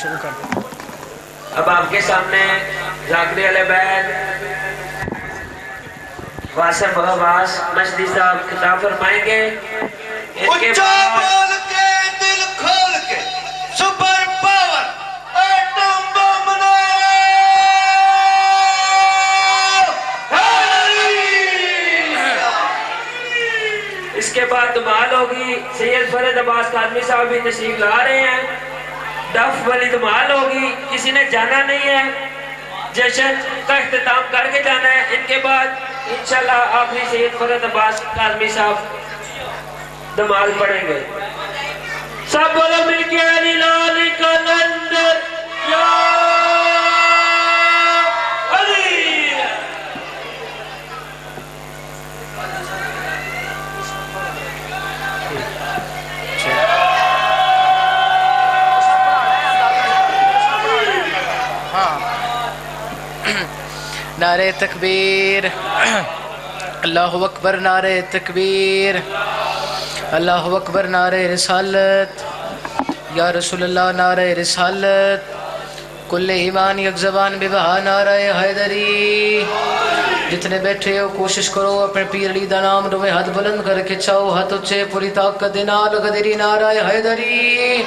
شروع کر دیں۔ اب آپ کے سامنے ذاکری علیہ بیت واسف عباس مشدی صاحب خطاب فرمائیں گے۔ اچھا بول کے دل کھول کے سپر پاور ایٹم بم اس کے بعد دمال ہوگی، سید فرید عباس قادمی صاحب بھی تشریف لا رہے ہیں، ڈف والی دمال ہوگی، کسی نے جانا نہیں ہے، جشن کا اختتام کر کے جانا ہے۔ ان کے بعد انشاءاللہ آخری سید فرید عباس قادمی صاحب دمال پڑھیں گے۔ سب بولو مل کے علی لال کلندر یا علی۔ نعرہ تکبیر، اللہ اکبر، نعرہ تکبیر، اللہ اکبر، نعرہ رسالت، یا رسول اللہ، نعرہ رسالت، کل ایمان یک زبان ببہا، نعرہ حیدری۔ جتنے بیٹھے ہو کوشش کرو اپنے پیر علی دا نام دو میں ہاتھ بلند کر کے چاہو، ہاتھ اچھے پوری طاقت نال قدری، نعرہ حیدری۔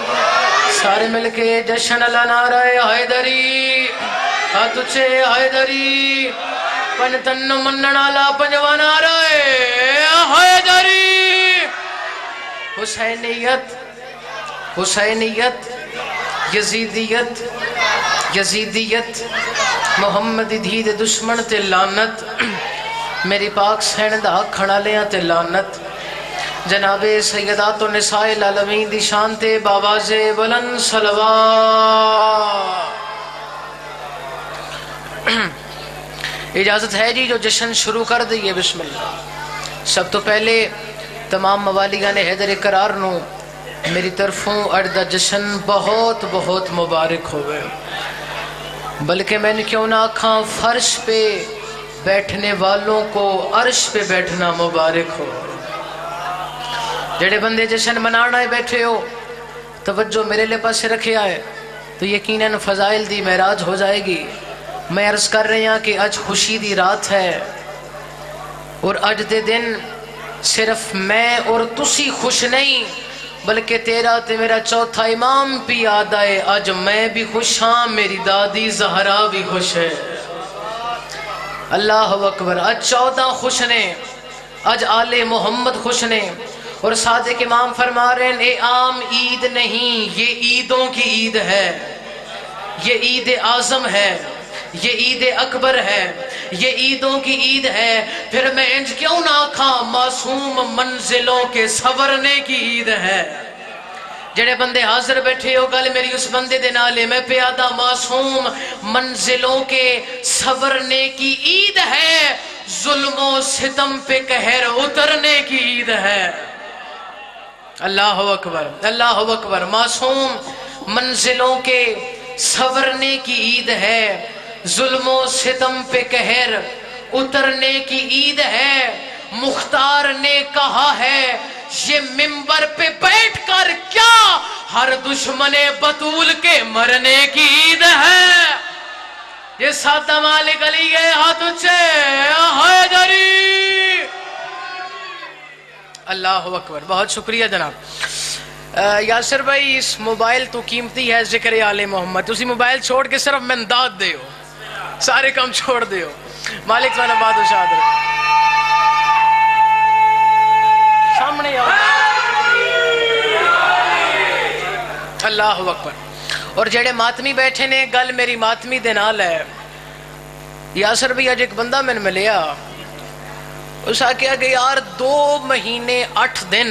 سارے مل کے جشن اللہ، نعرہ حیدری، ہاتھ اچھے حیدری، پن تن منن آلا پنجوان نعرہ حیدری۔ حسینیت، حسینیت، یزیدیت، یزیدیت، محمد دھید دشمن تے لانت، میری پاک سیندہ کھڑا لیاں تے لانت، جناب سیدات و نساء العالمین دی شان تے باواز بلند صلوات۔ اجازت ہے جی جو جشن شروع کر دئیے، بسم اللہ۔ سب تو پہلے تمام موالیگان حیدر اقرار نو میری طرفوں اردہ جشن بہت بہت مبارک ہوئے، بلکہ میں نے کیوں نہ آکھاں فرش پہ بیٹھنے والوں کو عرش پہ بیٹھنا مبارک ہو۔ جڑے بندے جشن منانا ہے بیٹھے ہو، توجہ میرے لئے پاس رکھے آئے تو یقیناً فضائل دی معراج ہو جائے گی۔ میں عرض کر رہے ہیں کہ آج خوشی دی رات ہے، اور آج دے دن صرف میں اور تسی خوش نہیں، بلکہ تیرا تے میرا چوتھا امام بھی یاد آئے۔ آج میں بھی خوش ہاں، میری دادی زہرا بھی خوش ہے۔ اللہ اکبر۔ آج 14 خوش نے، آج آل محمد خوش نے، اور صادق امام فرما رہے ہیں اے عام عید نہیں، یہ عیدوں کی عید ہے، یہ عید اعظم ہے، یہ عید اکبر ہے، یہ عیدوں کی عید ہے۔ پھر میں انج کیوں نہ آکھاں معصوم منزلوں کے سورنے کی عید ہے۔ جڑے بندے حاضر بیٹھے ہو گل میری اس بندے دے نالے، میں پیادہ معصوم منزلوں کے سورنے کی عید ہے، ظلم و ستم پہ قہر اترنے کی عید ہے۔ اللہ اکبر، اللہ اکبر۔ معصوم منزلوں کے سورنے کی عید ہے، ظلم و ستم پہ قہر اترنے کی عید ہے۔ مختار نے کہا ہے یہ منبر پہ بیٹھ کر کیا، ہر دشمن بطول کے مرنے کی عید ہے۔ یہ سادہ مالک علی ہے، ہاتھ اچھے حیدری۔ اللہ اکبر، بہت شکریہ جناب۔ یاسر بھائی اس موبائل تو قیمتی ہے، ذکر آل محمد، اسی موبائل چھوڑ کے صرف منداد دے ہو، سارے کام چھوڑ دے ہو۔ مالک صاحب بات و شاد رہے سامنے آؤ۔ اللہ اکبر۔ اور جڑے ماتمی بیٹھے نے، گل میری ماتمی دے نال ہے۔ یاسر بھائی آج ایک بندہ میں نے ملیا، اس آکھیا کہ یار 2 مہینے 8 دن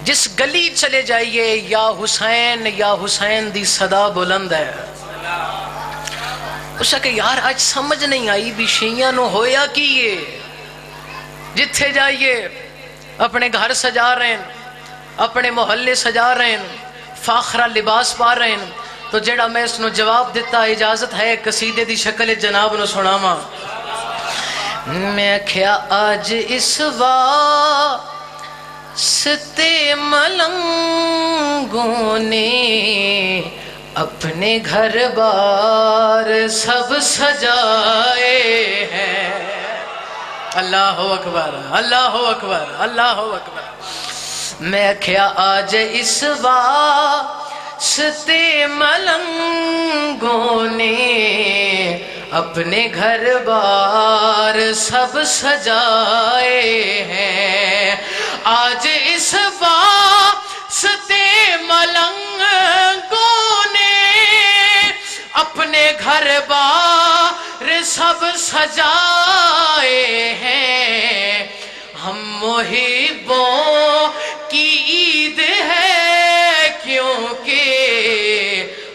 جس گلی چلے جائیے یا حسین دی صدا بلند ہے۔ اس کہ یار آج سمجھ نہیں آئی بھی شیعہ نو ہویا کی یہ، جتھے جائیے اپنے گھر سجا رہے ہیں، اپنے محلے سجا رہے ہیں، فاخرہ لباس پا رہے ہیں۔ تو جڑا میں اس نو جواب دیتا، اجازت ہے قصیدے دی شکل جناب نو سناواں۔ میں کیا آج اس ملنگوں نے اپنے گھر بار سب سجائے ہیں. اللہ اکبر اللہ اکبر اللہ اکبر. میں کیا آج اس واسطے ملنگوں نے اپنے گھر بار سب سجائے ہیں. آج اس واسطے ملنگوں نے اپنے گھر بار سب سجائے ہیں. ہم محبوں کی عید ہے کیونکہ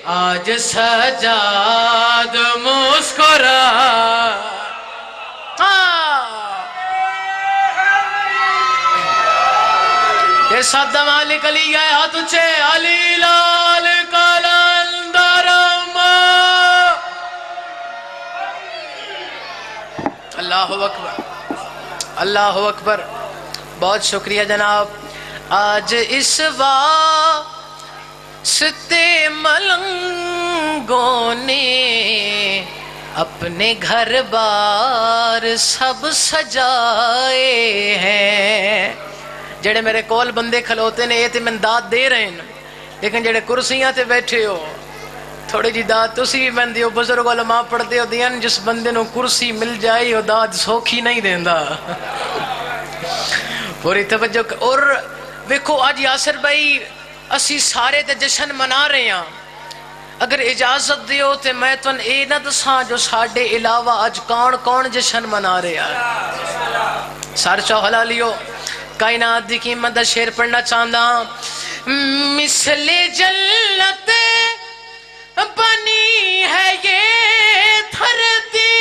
آج سجاد مسکرا. یہ سادہ مالک علی گئے ہاتھ اچھے علی لال کلندرم. اللہ اکبر اللہ اکبر. بہت شکریہ جناب. آج اس واسطے ملنگوں نے اپنے گھر بار سب سجائے ہیں. جڑے میرے کول بندے کھلوتے نے یہ تے میں داد دے رہے ہیں، لیکن جڑے کرسیاں تے بیٹھے ہو تھوڑی جی داد تسی بھی میں دیو. بزرگ علماء پڑھتے ہو دیاں جس بندے نو کرسی مل جائے وہ داد سوکھی نہیں دیندا. پوری توجہ. اور ویکھو آج یاسر بھائی اسی سارے تے جشن منا رہے ہیں. اگر اجازت دیو تے میں تن اے نہ دساں جو ساڈے علاوہ اج کون کون جشن منا رہے ہیں. سار چاو حلالیو کائنات دی قیمت دا شعر پڑھنا چاہتا. مثل جنت بنی ہے یہ دھرتی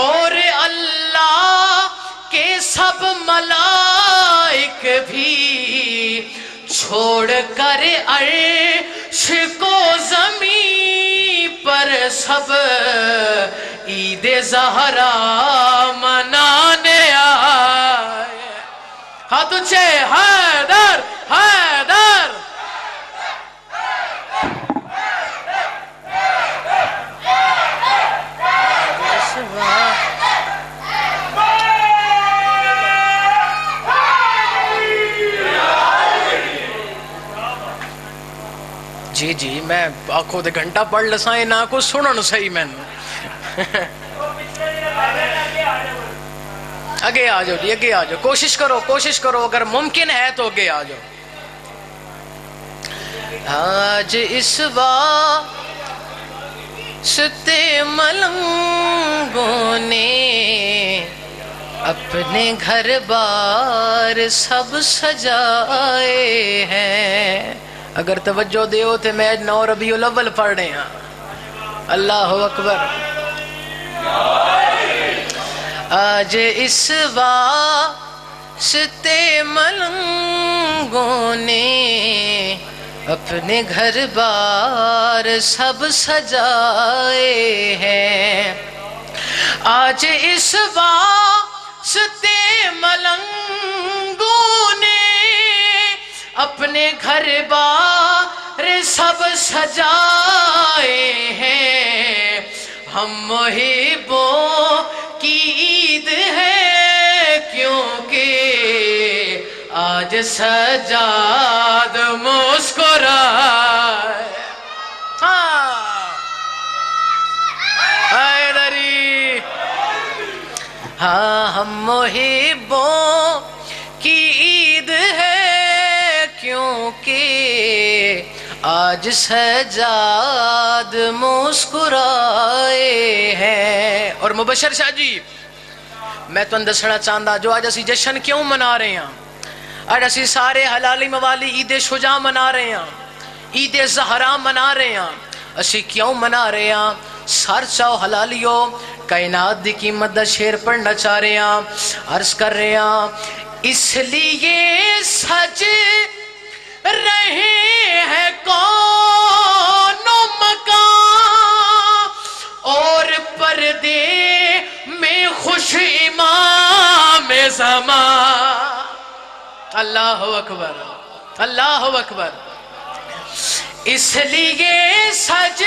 اور اللہ کے سب ملائک بھی چھوڑ کر عرش کو زمین پر سب عید زہرا منانے آئے. ہاتھ اچھے حیدر حیدر. جی جی میں آنکھوں دے گھنٹہ پڑھ لسائیں نہ کو سنن صحیح میں اگے آ جاؤ جی اگے آ جاؤ. کوشش کرو اگر ممکن ہے تو اگے آ جاؤ. آج اس واسطے ملنگوں نے اپنے گھر بار سب سجائے ہیں. اگر توجہ دیو تے میں 9 ربیع الاول پڑھ رہے ہیں. اللہ اکبر. آج اس واسطے ملنگوں نے اپنے گھر بار سب سجائے ہیں. آج اس واسطے ملنگوں نے اپنے گھر بار سب سجائے ہیں. ہم محبوں کی عید ہے کیونکہ آج سجاد مسکرائے. حیدری. ہاں ہم محبوں کی عید ہے کیونکہ آج سجاد مسکرائے ہیں. اور مبشر شاہ جی میں تو دسنا چاہتا جو آج اسی جشن کیوں منا رہے ہیں. آج اسی سارے حلالی موالی عید شجاع منا رہے ہیں، عید زہرا منا رہے ہیں. اسی کیوں منا رہے ہیں؟ سار چاو حلالیو کائنات دی قیمت دا شعر پڑھنا چاہ رہے ہیں. عرض کر رہے ہیں اس لیے سج رہے ہیں کون و مکان اور پردے میں خوش امام زمان. اللہ اکبر اللہ اکبر. اس لیے سج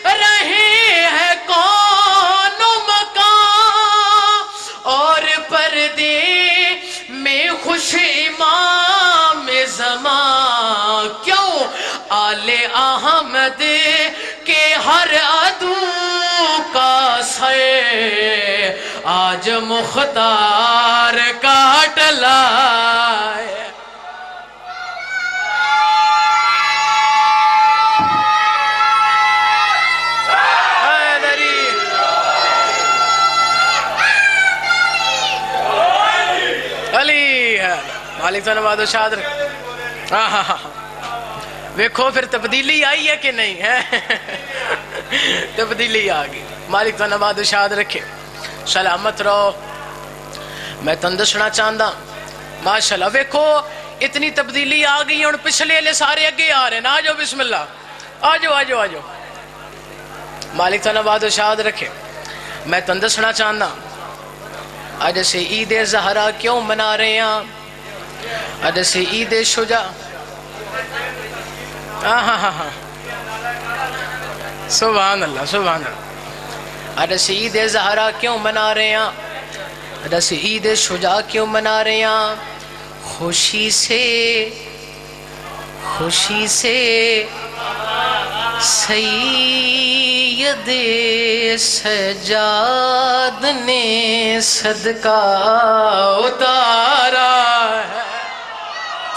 رہے ہیں کون و مکان اور پردے میں خوش امام زمان. کیوں؟ آل احمد کے ہر عدو کا سر آج مختار کاٹ لائے. مالک تو نواز و شاد رکھ. ویکھو پھر تبدیلی آئی ہے کہ نہیں ہے؟ تبدیلی آ گئی. مالک تو نواز و شاد رکھے. سلامت رہو. میں تن دسنا چاہتا ماشاءاللہ ویکھو اتنی تبدیلی آ گئی. اور پچھلے لے سارے اگے آ رہے ہیں. آ جاؤ بسم اللہ. آ جاؤ آ جاؤ آ جاؤ. مالک تو نواز و شاد رکھے. میں تن دسنا چاہتا آج سے عید زہرا کیوں منا رہے ہیں؟ آج سے عید شجاع سبحان اللہ سبحان اللہ. آج سے عید زہرا کیوں منا رہے ہیں؟ آج سے عید شجاع کیوں منا رہے ہیں؟ خوشی سے سید سجاد نے صدقہ اتارا ہے.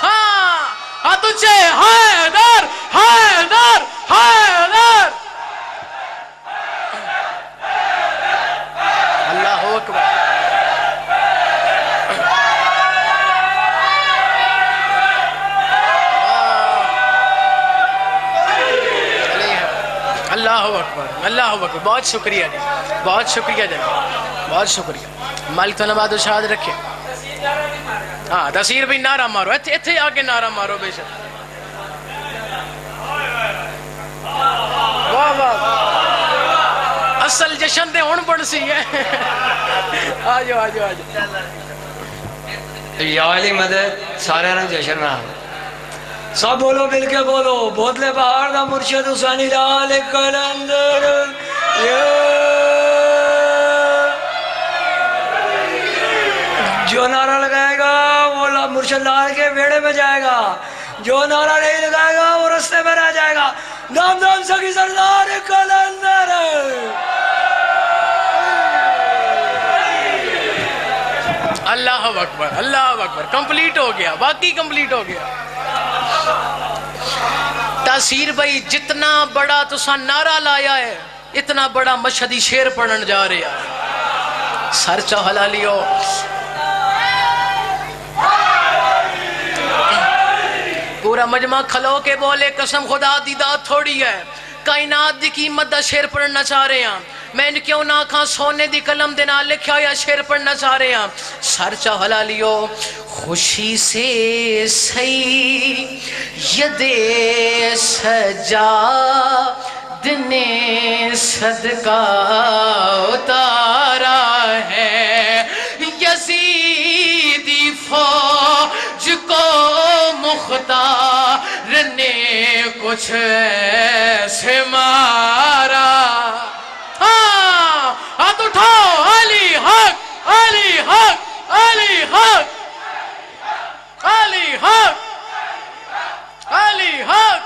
ہاں تجھے حیدر حیدر حیدر. اللہ اکبر. اللہ اکبر اللہ اکبر. بہت شکریہ جی بہت شکریہ جی بہت شکریہ. مالک تو نواز و شاد رکھے. ہاں تاثیر بھی نعرہ مارو. اتھے آگے نعرہ مارو بے شک. واہ واہ اصل جشن دے ہون پڑ سی ہے. آجو آجو آجو. یا علی مدد سارے رنگ جشن میں سب بولو مل کے بولو. بودلے پہاڑ دا مرشد حسینی لال کلندر. جو نعرہ لگائے گا وہ مرشد لال کے بیڑے میں جائے گا. جو نعرہ نہیں لگائے گا وہ رستے میں رہ جائے گا. نام دام سکی سردار کلندر. اللہ اکبر اللہ اکبر. کمپلیٹ ہو گیا باقی کمپلیٹ ہو گیا. تاثیر بھائی جتنا بڑا تسا نعرہ لایا ہے اتنا بڑا مشہدی شیر پڑھن جا رہے ہیں. سر چہلا لیو. پورا مجمع کھلو کے بولے قسم خدا دیدہ تھوڑی ہے. کائنات دی قیمت دا شیر پڑھنا چاہ رہے ہیں. میں نے کیوں نہ کھا سونے دی قلم دینا لکھا یا شیر پڑھنا چاہ رہے ہیں. سر چہلا لیو. خوشی سے سید سجاد نے صدقہ اتارا ہے. یزیدی فوج کو مختار نے کچھ ایسے مارا. ہاتھ اٹھاؤ. علی حق علی حق علی حق علی حق علی حق.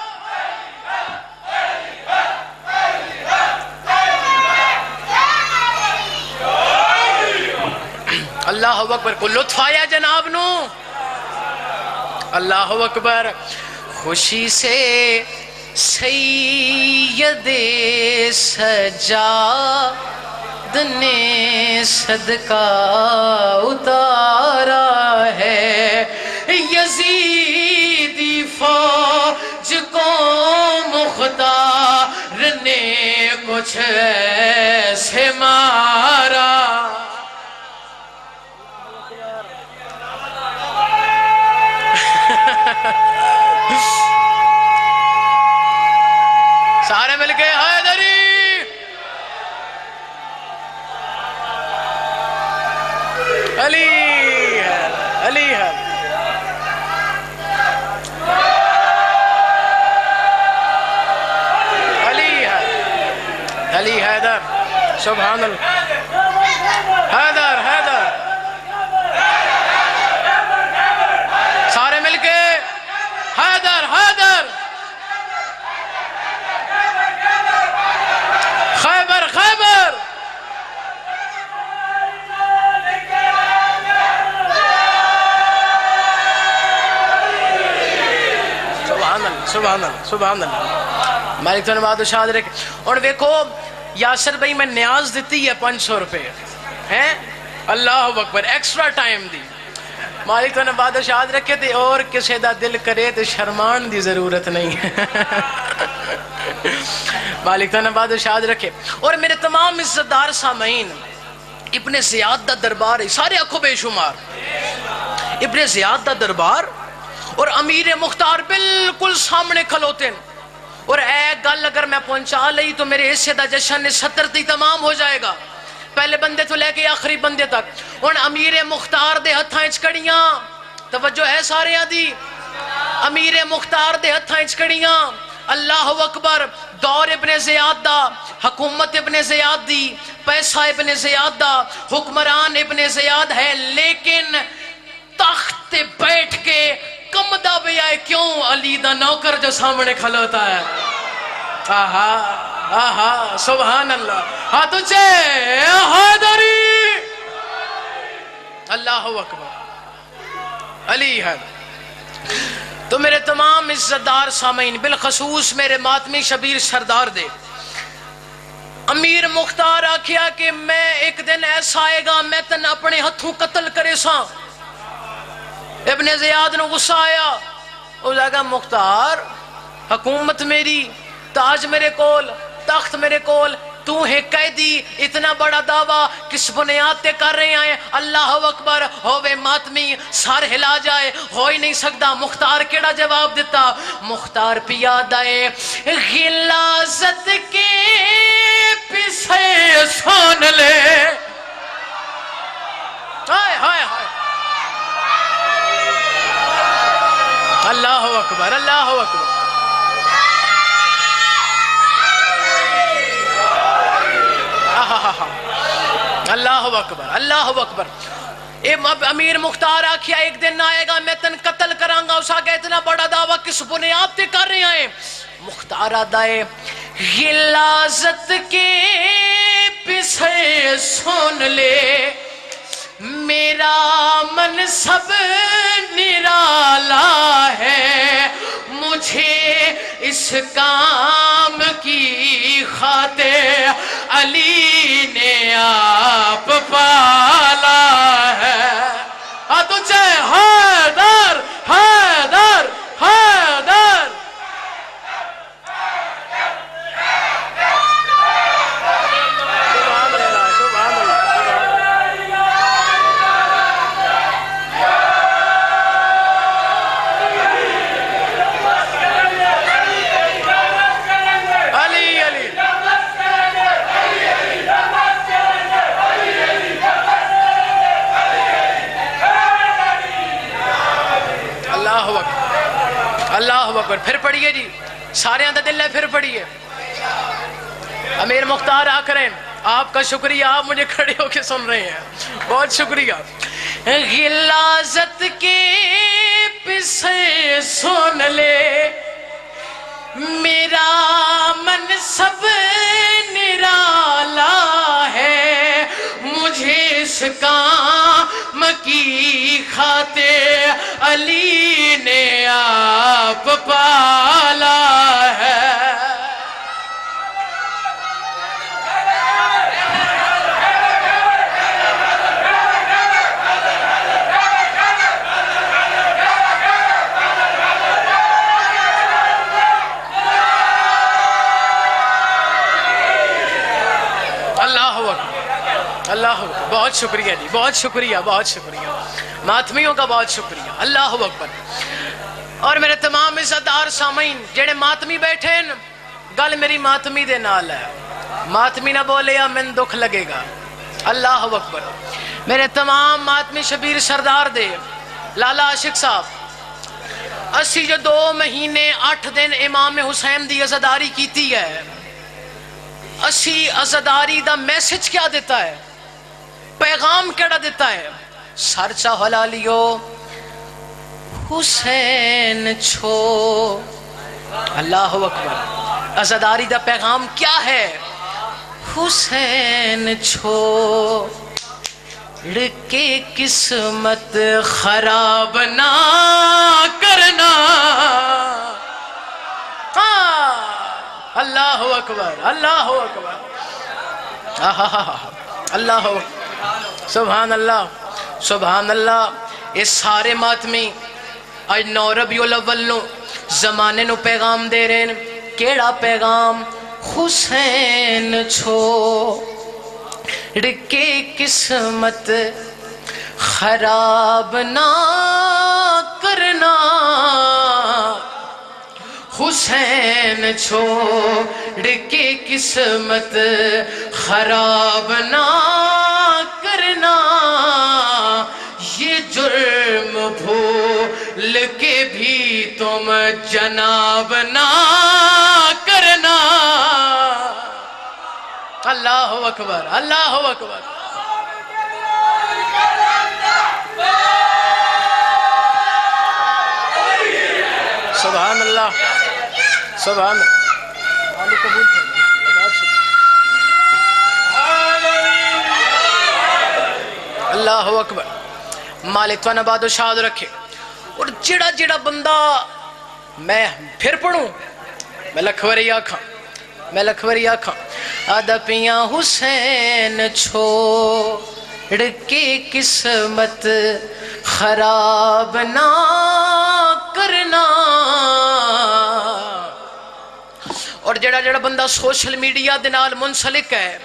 اللہ اکبر. کو لطف آیا جناب نو؟ اللہ اکبر. خوشی سے سید سجاد نے صدقہ اتارا ہے. یزیدی فوج کو مختار نے کچھ ایسے مارا. سارے مل کے حیدری. علی ہے علی ہے سبحان اللہ. حیدر حیدر سارے مل کے حیدر حیدر خیبر خیبر. سبحان اللہ سبحان اللہ سبحان اللہ. مالک تو نباد شاد رکھے. اور دیکھو یاسر بھائی میں نیاز دیتی ہے 500 روپے ہیں. اللہ اکبر ایکسٹرا ٹائم دی. مالک تو نباد شاد رکھے تھے اور کسی دا دل کرے تو شرمان دی ضرورت نہیں. مالک تو نباد شاد رکھے. اور میرے تمام عزتدار سامعین ابن زیاد دا دربار سارے اکھو بے شمار. ابن زیاد دا دربار اور امیر مختار بالکل سامنے کھلوتے ہیں. اور اے گل اگر میں پہنچا لئی تو میرے حصے دا جشن 70 تی تمام ہو جائے گا. پہلے بندے تو لے کے آخری بندے تک. اور امیر مختار دے ہتھاں وچ کڑیاں. توجہ ہے سارے دی. امیر مختار دے ہتھاں وچ کڑیاں. اللہ اکبر. دور ابن زیاد دا, حکومت ابن زیاد دی, پیسہ ابن زیاد دا, حکمران ابن زیاد ہے, لیکن تخت بیٹھ کے کمدہ بھی آئے کیوں علی دا نوکر جو سامنے کھلوتا ہے. آہا آہا سبحان اللہ. ہاں تجھے حیدری. اللہ اکبر. علی ہے. تو میرے تمام عزتدار سامعین بالخصوص میرے ماتمی شبیر سردار دے امیر مختار آکھیا کہ میں ایک دن ایسا آئے گا میں تن اپنے ہتھوں قتل کرے ساں. ابن زیاد نے غصہ آیا. وہ جاگا مختار حکومت میری, تاج میرے کول, تخت میرے کول, تو ہے قیدی, اتنا بڑا دعویٰ کس بنیاد تے کر رہے ہیں؟ اللہ اکبر. ہووے ماتمی سار ہلا جائے, ہو ہی نہیں سکتا. مختار کیڑا جواب دیتا؟ مختار پیادہ غلاظت کے پیسے سون لے. ہائے ہائے ہائے. اللہ اکبر اللہ اکبر. اللہ اکبر اللہ اکبر. امیر مختار آکھیا ایک دن آئے گا میں تن قتل کروں گا. اس آگے اتنا بڑا دعویٰ کس بنیاد تے کر رہے ہیں؟ مختار آدھائے غلاظت کے پیسے سن لے, میرا منصب نرالا ہے, مجھے اس کام کی خاطر علی نے آپ پالا ہے. تجھے حیدر حیدر حیدر. سبحان اللہ سبحان اللہ. علی علی. اللہ اکبر. پھر پڑھیے جی سارے اندر دل ہے. پھر پڑھیے. امیر مختار آ کریں آپ کا شکریہ. آپ مجھے کھڑے ہو کے سن رہے ہیں, بہت شکریہ. غلاظت کے پیسے سن لے, میرا منصب نرالا ہے, مجھے اس کام کی خاطر علی نے آپ پالا ہے. اللہ بہت شکریہ جی, بہت شکریہ بہت شکریہ. ماتمیوں کا بہت شکریہ. اللہ اکبر. اور میرے تمام عزتدار سامعین جڑے ماتمی بیٹھے ہیں, گل میری ماتمی دے نال ہے. ماتمی نہ بولے یا من دکھ لگے گا. اللہ اکبر. میرے تمام ماتمی شبیر سردار دے لالا عاشق صاحب, اسی جو 2 مہینے 8 دن امام حسین دی عزاداری کیتی ہے, اسی عزاداری دا میسج کیا دیتا ہے، پیغام کیڑا دیتا ہے؟ سر چا حلالیو حسین چھو. اللہ اکبر. عزاداری دا پیغام کیا ہے؟ حسین چھو کے قسمت خراب نہ کرنا. ہاں اللہ اکبر اللہ اکبر. اللہ سبحان اللہ سبحان اللہ. اس سارے ماتمی اج 9 ربیع الاول نو زمانے نو پیغام دے رہے ہیں. کیڑا پیغام؟ حسین چھو کے قسمت خراب نہ کرنا. حسین چھوڑ کے قسمت خراب نہ کرنا. یہ جرم بھول کے بھی تم جناب نہ کرنا. اللہ اکبر اللہ اکبر. سبحان اللہ سبحان اللہ اکبر. مالک تو نباد و شاد رکھے. اور جڑا جڑا بندہ، میں پھر پڑھوں، میں لکھوری آکھاں ادپیاں حسین چھوڑ کے قسمت خراب نہ کرنا. اور جڑا جڑا بندہ سوشل میڈیا دے نال منسلک ہے،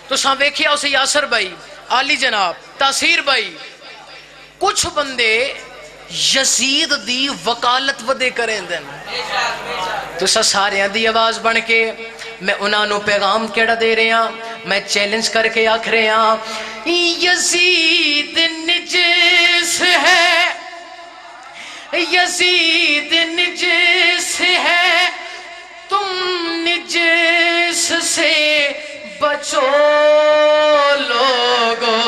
تو ساں ویکھیا اسے یاسر بھائی، عالی جناب، تاثیر بھائی، کچھ بندے یزید دی وکالت ودے کریں دن. تو ساریاں دی آواز بن کے میں انہاں نو پیغام کیڑا دے رہے ہیں، میں چیلنج کر کے آکھ رہے ہیں یزید نجس ہے، یزید نجس ہے، تم نجس سے بچو لوگو.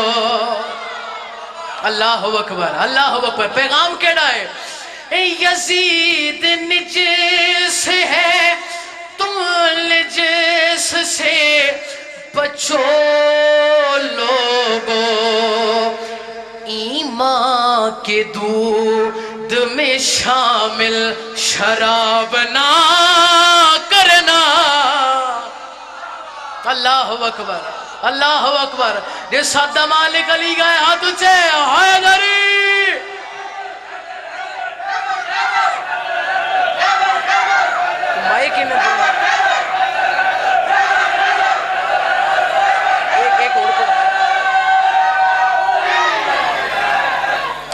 اللہ اکبر اللہ اکبر. پیغام کیڑا ہے؟ یزید نجس ہے، تم نجس سے بچو لوگو. ایمان کے دودھ میں شامل شراب نہ کرنا. اللہ اکبر اللہ اکبر. یہ سادہ مالک علی گئے ہاتھ اچھے حیدری. مائک ہی میں بولنا ایک اور کو.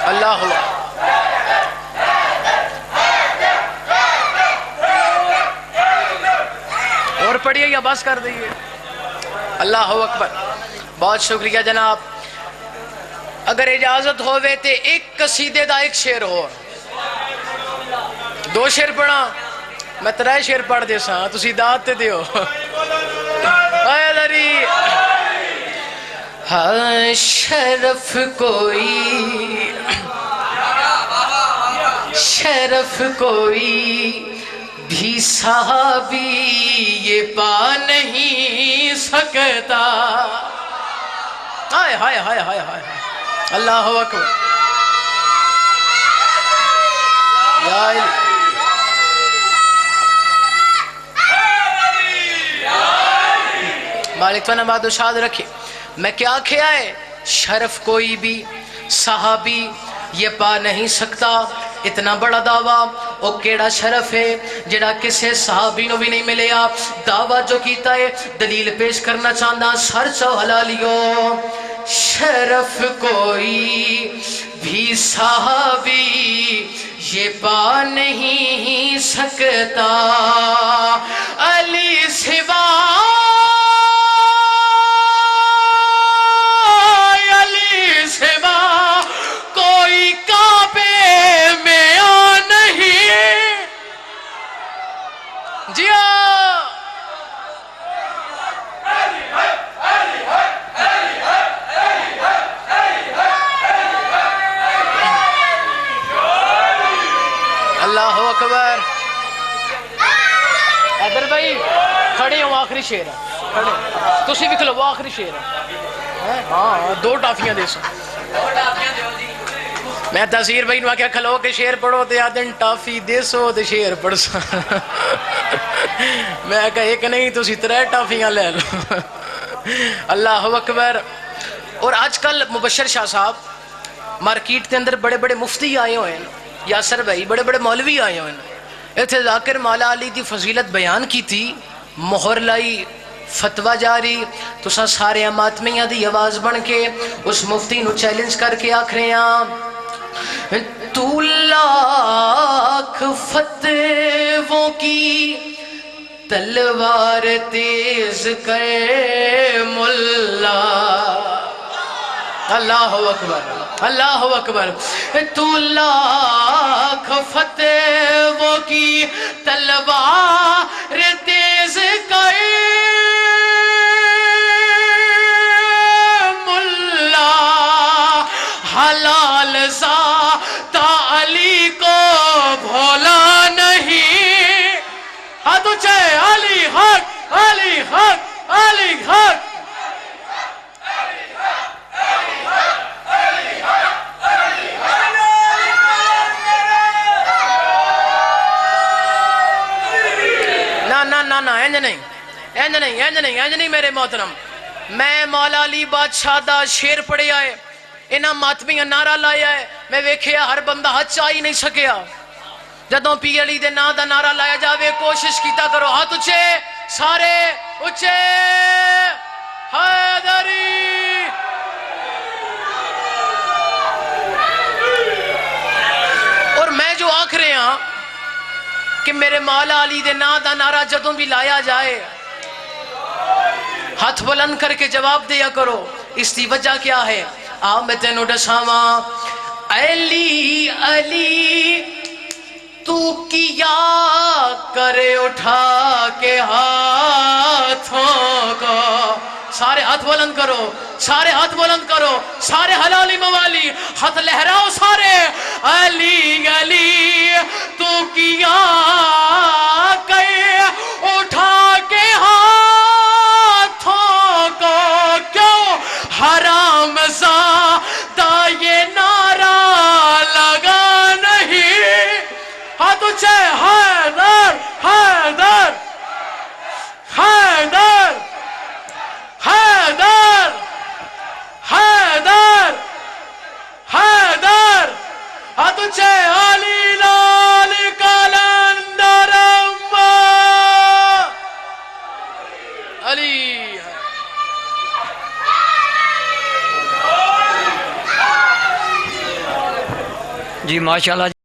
اللہ اور پڑھیے یا بس کر دئیے. اللہ اکبر. بہت شکریہ جناب. اگر اجازت ہوئے تے ایک قصیدے دا ایک شعر ہو. 2 شعر پڑھا، میں 3 شعر پڑھ دے ساں، تسی داد تے دیو. حیدری. ہاں شرف کوئی، شرف کوئی بھی صحابی یہ پا نہیں سکتا. ہائے ہائے ہائے ہائے ہائے. اللہ اکبر. یا علی. مالک تو نباد و شاد رکھے. میں کیا کیا ہے؟ شرف کوئی بھی صحابی یہ پا نہیں سکتا. اتنا بڑا دعویٰ او کیڑا شرف ہے جڑا کسے صحابی نو بھی نہیں ملے. آپ دعویٰ جو کیتا ہے دلیل پیش کرنا چاہتا. سر چو حلالیو شرف کوئی بھی صحابی یہ پا نہیں سکتا. علی سوا کوئی کعبے میں آ نہیں. جی اکبر. حیدر بھائی کھڑے ہو, آخری شیر ہے, کھڑے تسی بھی کھلو, آخری شیر ہے. ہاں 2 ٹافیاں دے سو. میں تاثیر بھائی نو کیا کھلو کے شیر پڑھو تے آدن ٹافی دے سو تے شیر پڑھ سو. میں کہا ایک نہیں تسی 3 ٹافیاں لے لو. اللہ اکبر. اور آج کل مبشر شاہ صاحب مارکیٹ کے اندر بڑے بڑے مفتی آئے ہوئے ہیں, یاسر بھائی بڑے بڑے مولوی آئے ہوئے ہیں. اتنے ذاکر مولا علی دی فضیلت بیان کی تھی, مہر لائی, فتوہ جاری, تو سارے ماتمیاں دی آواز بن کے اس مفتی نو چیلنج کر کے آکھ رہے ہیں, تو لاکھ فتووں کی تلوار تیز کر ملا. اللہ اکبر, اللہ اکبر. تو لاکھ فتووں کی تلوار تیز کر ملا, حلال ذات علی کو بھولا نہیں. ہاتھ اونچے, علی حق, علی حق, علی حق. نا اینج نہیں, اینج نہیں, اینج نہیں, اینج نہیں میرے محترم. میں مولا علی بادشاہ دا شیر پڑھے آئے, انہاں ماتمیاں نعرہ لایا ہے, میں ویکھیا ہر بندہ ہاتھ چاہ ہی نہیں سکیا. جدوں پیر علی دے نا دا نعرہ لایا جاوے کوشش کیتا کرو, ہاتھ اچھے, سارے اچھے. حیدری. اور میں جو آکھ رہے ہاں کہ میرے مولا علی دے نا دا نعرہ جدوں بھی لایا جائے ہاتھ بلند کر کے جواب دیا کرو. اس کی وجہ کیا ہے؟ آ میں تینوں دساواں. علی علی تو کیا کرے اٹھا کے ہاتھوں کو. سارے ہاتھ بلند کرو, سارے ہاتھ بلند کرو, سارے حلالی موالی ہاتھ لہراؤ سارے. علی علی تو کیا کرے اٹھا کے ہاتھوں کو, کیوں حرام زادہ یہ نعرہ لگا نہیں. ہاتھ اونچے. حیدر, حیدر, حیدر, حیدر, حیدر, حیدر. ہاتھ اونچے. علی لال کلندرم علی. جی ماشاءاللہ.